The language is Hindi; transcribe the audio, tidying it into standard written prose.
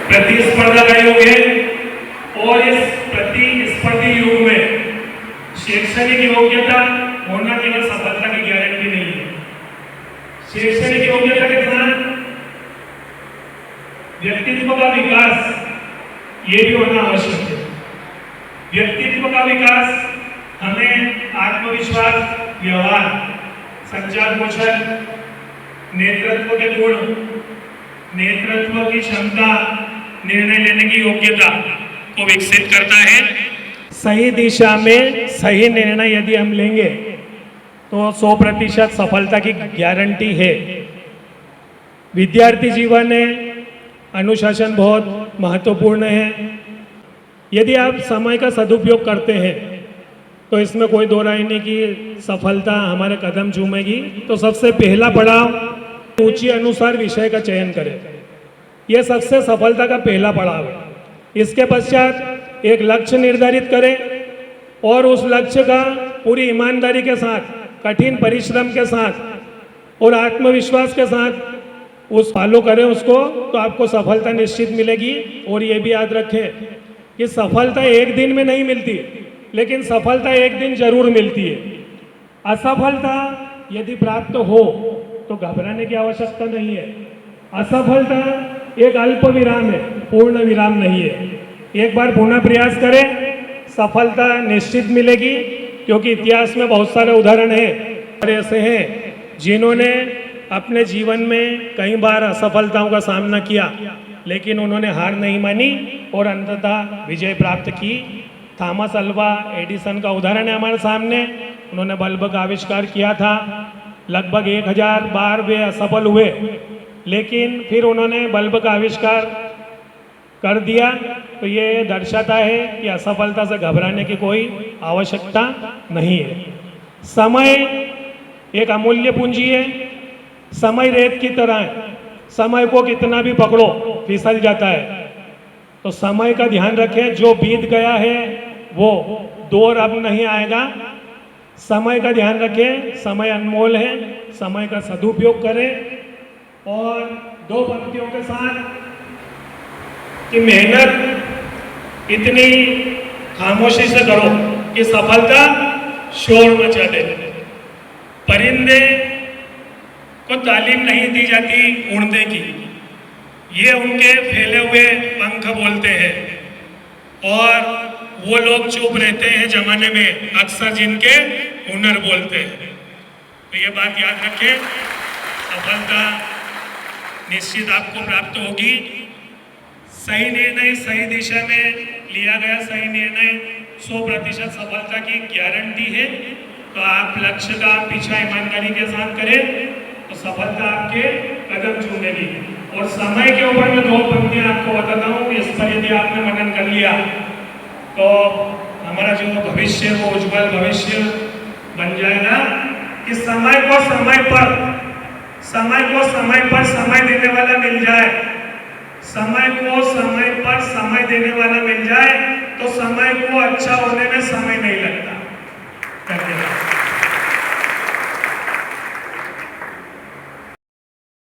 प्रतिस्पर्धा का युग है और इस प्रतिस्पर्धी युग में शैक्षणिक योग्यता होना केवल सफलता की गारंटी नहीं है। शैक्षणिक योग्यता के साथ व्यक्तित्व का विकास ये भी होना आवश्यक है। व्यक्तित्व का विकास हमें आत्मविश्वास, व्यवहार, संचार कौशल, नेतृत्व के गुण, नेतृत्व की क्षमता, निर्णय लेने की योग्यता को विकसित करता है। सही दिशा में सही निर्णय यदि हम लेंगे तो 100% सफलता की गारंटी है। विद्यार्थी जीवन में अनुशासन बहुत महत्वपूर्ण है। यदि आप समय का सदुपयोग करते हैं तो इसमें कोई दो राय नहीं कि सफलता हमारे कदम चूमेगी। तो सबसे पहला पड़ाव रुचि अनुसार विषय का चयन करें। यह सबसे सफलता का पहला पड़ाव है। इसके पश्चात एक लक्ष्य निर्धारित करें और उस लक्ष्य का पूरी ईमानदारी के साथ, कठिन परिश्रम के साथ और आत्मविश्वास के साथ उस फॉलो करें उसको, तो आपको सफलता निश्चित मिलेगी। और ये भी याद रखें कि सफलता एक दिन में नहीं मिलती, लेकिन सफलता एक दिन जरूर मिलती है। असफलता यदि प्राप्त हो तो घबराने की आवश्यकता नहीं है। असफलता एक अल्प विराम है, पूर्ण विराम नहीं है। एक बार पुनः प्रयास करें, सफलता निश्चित मिलेगी। क्योंकि इतिहास में बहुत सारे उदाहरण हैं ऐसे हैं जिन्होंने अपने जीवन में कई बार असफलताओं का सामना किया, लेकिन उन्होंने हार नहीं मानी और अंततः विजय प्राप्त की। थॉमस अल्वा एडिसन का उदाहरण है हमारे सामने। उन्होंने बल्ब का आविष्कार किया था। लगभग 1000 बार वे असफल हुए, लेकिन फिर उन्होंने बल्ब का आविष्कार कर दिया। तो ये दर्शाता है कि असफलता से घबराने की कोई आवश्यकता नहीं है। समय एक अमूल्य पूंजी है। समय रेत की तरह है। समय को कितना भी पकड़ो फिसल जाता है। तो समय का ध्यान रखें। जो बीत गया है वो दौर अब नहीं आएगा। समय का ध्यान रखें। समय अनमोल है। समय का सदुपयोग करें। और दो पंक्तियों के साथ कि मेहनत इतनी खामोशी से करो कि सफलता शोर मचा दे। परिंदे को तालीम नहीं दी जाती उड़ने की, ये उनके फैले हुए पंख बोलते हैं। और वो लोग चुप रहते हैं जमाने में अक्सर जिनके हुनर बोलते हैं। तो ये बात याद रखें, सफलता निश्चित आपको प्राप्त होगी। सही निर्णय सही दिशा में लिया गया सही निर्णय 100% सफलता की गारंटी है। तो आप लक्ष्य का पीछा ईमानदारी के साथ करें तो सफलता आपके कदम चूमेगी। और समय के ऊपर मैं दो पंक्तियां आपको बताता हूँ। इस पर यदि आपने मनन कर लिया तो हमारा जो भविष्य वो उज्जवल भविष्य बन जाएगा। कि समय को समय पर समय देने वाला मिल जाए, समय को समय पर समय देने वाला मिल जाए तो समय को अच्छा होने